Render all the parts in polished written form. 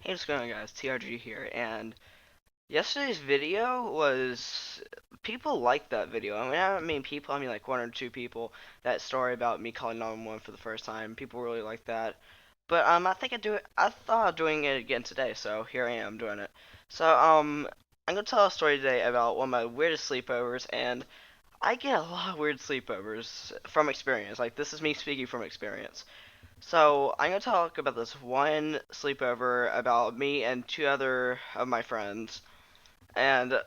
Hey, what's going on, guys? TRG here, and yesterday's video was people liked that video. I don't mean people, I mean like one or two people. That story about me calling 911 for the first time, people really liked that. But I think I thought of doing it again today, so here I am doing it. So I'm gonna tell a story today about one of my weirdest sleepovers, and I get a lot of weird sleepovers from experience. Like this is me speaking from experience. So I'm gonna talk about this one sleepover about me and two other of my friends. And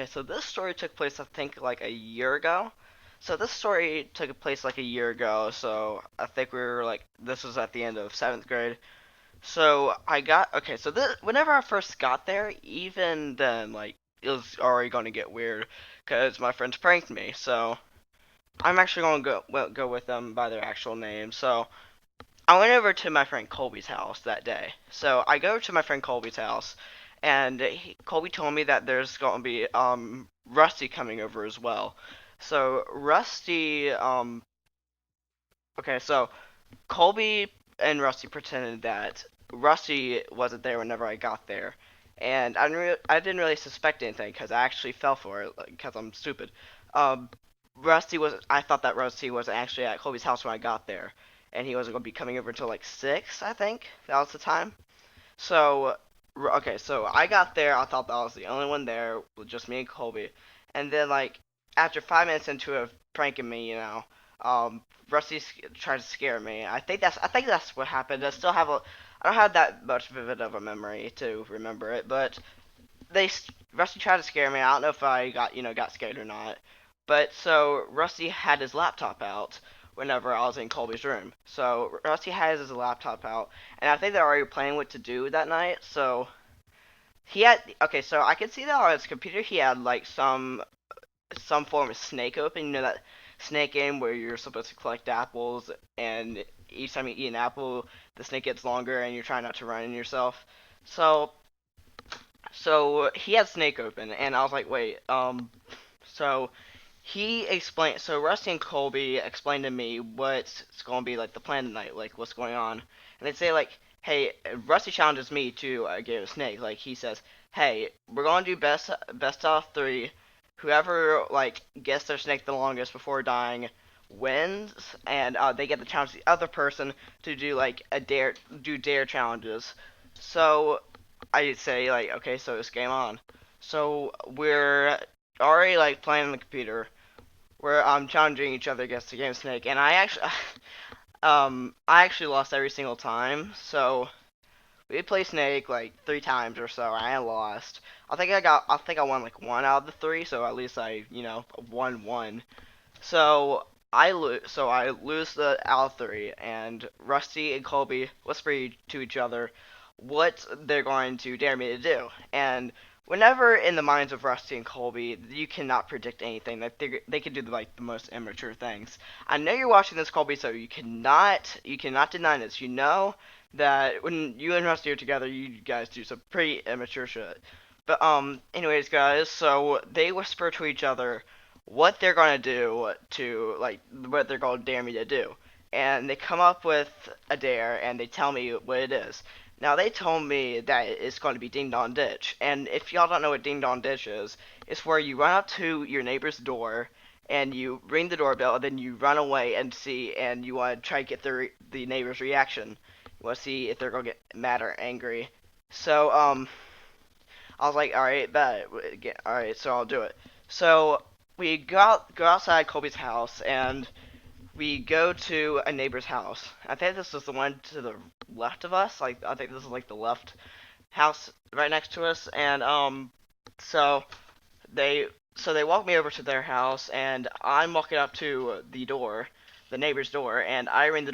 so this story took place I think like a year ago. So this story took place like a year ago. So I think we were like this was at the end of seventh grade. So whenever I first got there, even then like it was already gonna get weird because my friends pranked me. So I'm actually gonna go with them by their actual name. So I went over to my friend Colby's house that day. So I go to my friend Colby's house, and Colby told me that there's going to be Rusty coming over as well. So Rusty, okay, so Colby and Rusty pretended that Rusty wasn't there whenever I got there, and I didn't really suspect anything because I actually fell for it because I'm stupid. Um, I thought that Rusty was actually at Colby's house when I got there, and he wasn't going to be coming over until like 6, I think. That was the time. So, okay, so I got there. I thought that I was the only one there with just me and Colby. And then, like, after 5 minutes into a pranking me, Rusty tried to scare me. I think that's what happened. I don't have that much vivid of a memory to remember it, but they Rusty tried to scare me. I don't know if I got scared or not. But so Rusty had his laptop out whenever I was in Colby's room. So Rusty has his laptop out, and I think they're already planning what to do that night. So so I could see that on his computer he had like some form of snake open. You know that snake game where you're supposed to collect apples, and each time you eat an apple, the snake gets longer, and you're trying not to run in yourself. So so he had Snake open, and I was like, wait, so so Rusty and Colby explained to me what's going to be like the plan tonight, like what's going on, and they say like, hey, Rusty challenges me to a game of Snake. Like he says, hey, we're going to do best out of three. Whoever like gets their snake the longest before dying wins, and they get to challenge the other person to do like do dare challenges. So I say like, okay, so it's game on. So we're already like playing on the computer. We're challenging each other against the game Snake, and I actually lost every single time. So we played Snake like 3 times or so. I lost. I think I won like one out of the three. So at least I won one. So I lose the out of three, and Rusty and Colby whisper to each other what they're going to dare me to do. And whenever in the minds of Rusty and Colby, you cannot predict anything. That they can do like the most immature things. I know you're watching this, Colby, so you cannot deny this. You know that when you and Rusty are together, you guys do some pretty immature shit. But anyways, guys, so they whisper to each other what they're gonna do to like what they're gonna dare me to do. And they come up with a dare and they tell me what it is. Now they told me that it's going to be Ding Dong Ditch. And if y'all don't know what Ding Dong Ditch is, it's where you run up to your neighbor's door and you ring the doorbell and then you run away and see and you want to try to get the neighbor's reaction. You want to see if they're gonna get mad or angry. So I was like, all right, bet. All right, so I'll do it. So we go outside Colby's house and we go to a neighbor's house. I think this is the one to the left of us. Like I think this is like the left house right next to us. And so they they walk me over to their house, and I'm walking up to the door, the neighbor's door, and I ring the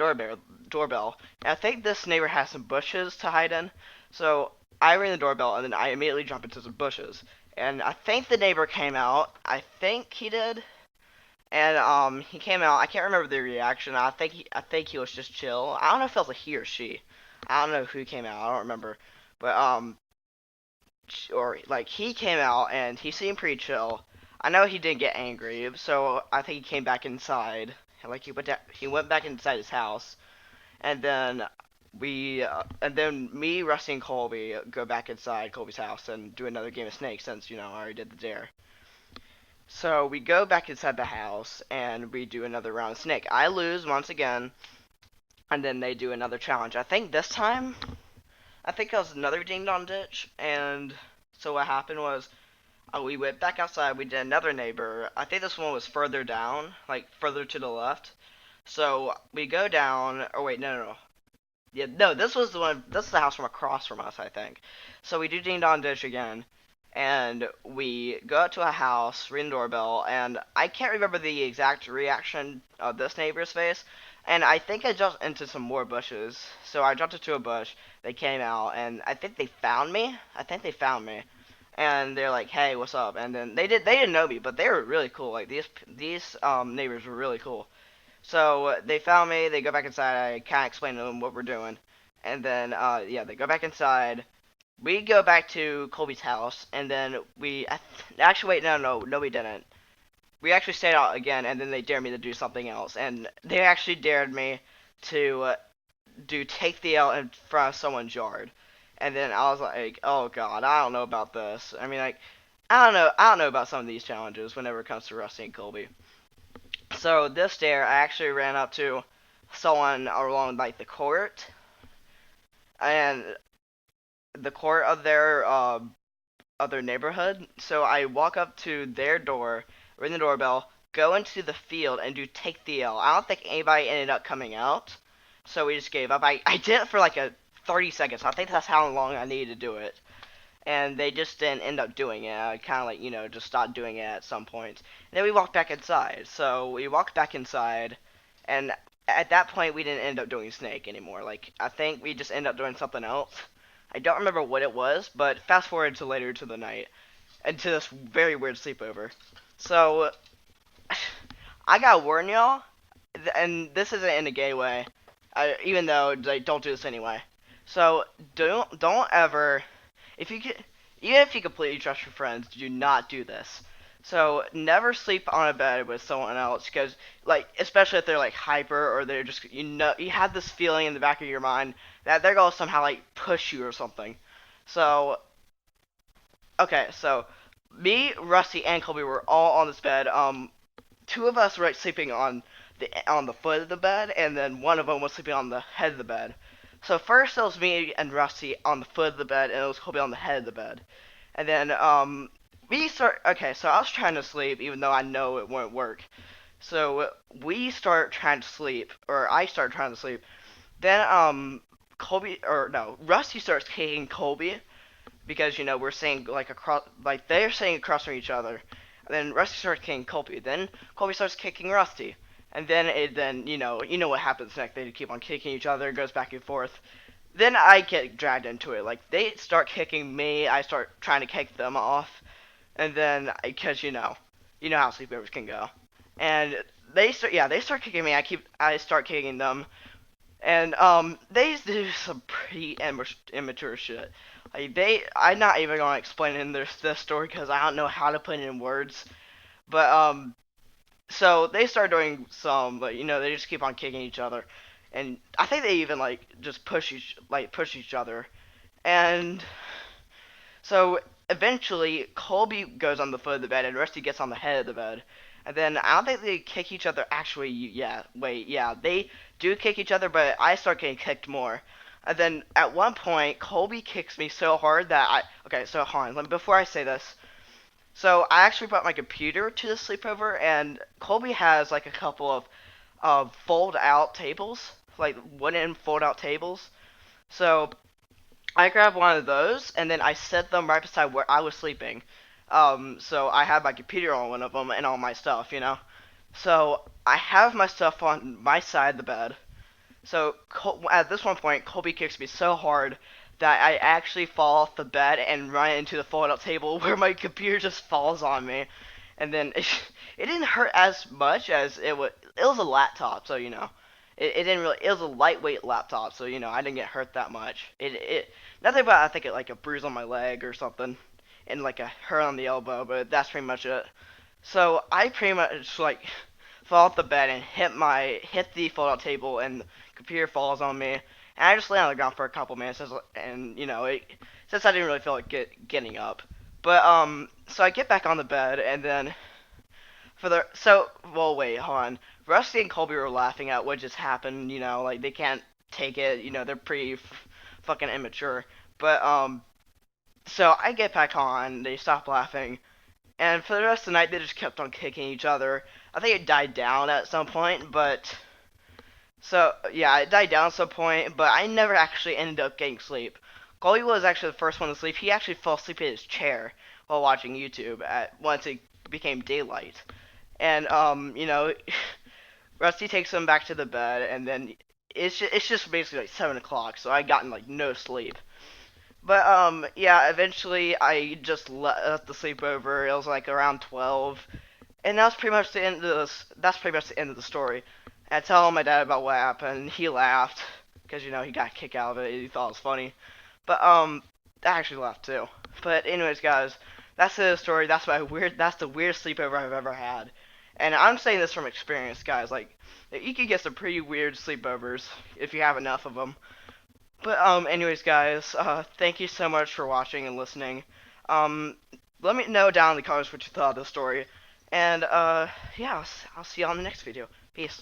doorbell. And I think this neighbor has some bushes to hide in, so I ring the doorbell, and then I immediately jump into some bushes. And I think the neighbor came out. I think he did. And he came out. I can't remember the reaction. I think he was just chill. I don't know if it was a he or she. I don't know who came out. I don't remember. But or like he came out and he seemed pretty chill. I know he didn't get angry, so I think he came back inside. Like he went back inside his house, and then and then me, Rusty, and Colby go back inside Colby's house and do another game of Snake since I already did the dare. So we go back inside the house and we do another round of Snake. I lose once again, and then they do another challenge. I think this time, I think it was another ding dong ditch, and so what happened was we went back outside. We did another neighbor. I think this one was further down, like further to the left. So we go down. Oh wait, no. Yeah, no, this was the one. This is the house from across from us, I think. So we do Ding Dong Ditch again, and we go out to a house, ring the doorbell, and I can't remember the exact reaction of this neighbor's face, and I think I jumped into some more bushes. So I jumped into a bush. They came out, and I think they found me. I think they found me, and they're like, "Hey, what's up?" And then they didn't know me, but they were really cool. Like these neighbors were really cool. So they found me. They go back inside. I kind of explain to them what we're doing, and then yeah, they go back inside. We go back to Colby's house, and then actually wait, no, we didn't. We actually stayed out again, and then they dared me to do something else, and they actually dared me to do take the L in front of someone's yard, and then I was like, oh god, I don't know about this. I mean, like, I don't know about some of these challenges whenever it comes to Rusty and Colby. So this dare, I actually ran up to someone along like the court and the court of their neighborhood. So I walk up to their door, ring the doorbell, go into the field and do take the L. I don't think anybody ended up coming out, so we just gave up. I did it for like a 30 seconds. I think that's how long I needed to do it. And they just didn't end up doing it. I kind of like, just stopped doing it at some point. And then we walked back inside. So we walked back inside, and at that point we didn't end up doing Snake anymore. Like, I think we just ended up doing something else. I don't remember what it was, but fast forward to later to the night, and to this very weird sleepover. So, I gotta warn y'all, and this isn't in a gay way, even though they don't do this anyway. So, don't ever if you get, even if you completely trust your friends, do not do this. So never sleep on a bed with someone else, because like especially if they're like hyper or they're just you have this feeling in the back of your mind that they're gonna somehow like push you or something. So okay, so me, Rusty, and Colby were all on this bed. Two of us were like, sleeping on the foot of the bed, and then one of them was sleeping on the head of the bed. So first it was me and Rusty on the foot of the bed, and it was Colby on the head of the bed. And then we start. Okay, so I was trying to sleep, even though I know it won't work. So we start trying to sleep, or I start trying to sleep. Then Colby or no, Rusty starts kicking Colby because we're saying like across, like they're saying across from each other. And then Rusty starts kicking Colby. Then Colby starts kicking Rusty. And then you know what happens next. They keep on kicking each other, it goes back and forth. Then I get dragged into it. Like they start kicking me, I start trying to kick them off, and then because you know how sleepovers can go. And they start kicking me. I start kicking them, and they do some pretty immature shit. Like I'm not even gonna explain in this story because I don't know how to put it in words. But so they start doing some, but they just keep on kicking each other, and I think they even like just push each other, and so eventually Colby goes on the foot of the bed and Rusty gets on the head of the bed, and then I don't think they kick each other. Actually, yeah, wait, yeah, they do kick each other, but I start getting kicked more. And then at one point, Colby kicks me so hard that okay, so hold on, before I say this, so I actually brought my computer to the sleepover, and Colby has like a couple of fold out tables, like wooden fold out tables. So I grabbed one of those, and then I set them right beside where I was sleeping. So I had my computer on one of them and all my stuff. So I have my stuff on my side of the bed. So at this one point, Colby kicks me so hard that I actually fall off the bed and run into the fold-out table where my computer just falls on me. And then it didn't hurt as much as it was. It was a laptop, so it didn't really. It was a lightweight laptop, so I didn't get hurt that much. It nothing but I think it like a bruise on my leg or something, and like a hurt on the elbow, but that's pretty much it. So I pretty much like fall off the bed and hit the fold-out table, and the computer falls on me. and I just lay on the ground for a couple minutes, and since I didn't really feel like getting up, but so I get back on the bed, and then well, wait, hold on. Rusty and Colby were laughing at what just happened. Like they can't take it. They're pretty fucking immature. But so I get back on. They stop laughing, and for the rest of the night, they just kept on kicking each other. I think it died down at some point, but so yeah, it died down at some point. But I never actually ended up getting sleep. Colby was actually the first one to sleep. He actually fell asleep in his chair while watching YouTube at once it became daylight. And Rusty takes him back to the bed, and then it's just basically like 7 o'clock, so I gotten like no sleep. But yeah, eventually I just left the sleepover. It was like around 12, and that's pretty much the end of the story. I tell my dad about what happened. He laughed because he got a kick out of it. He thought it was funny. But I actually laughed too. But anyways, guys, that's the story. That's the weirdest sleepover I've ever had. And I'm saying this from experience, guys. Like, you could get some pretty weird sleepovers if you have enough of them. But anyways, guys, thank you so much for watching and listening. Um, let me know down in the comments what you thought of the story. And yeah, I'll see you on the next video. Peace.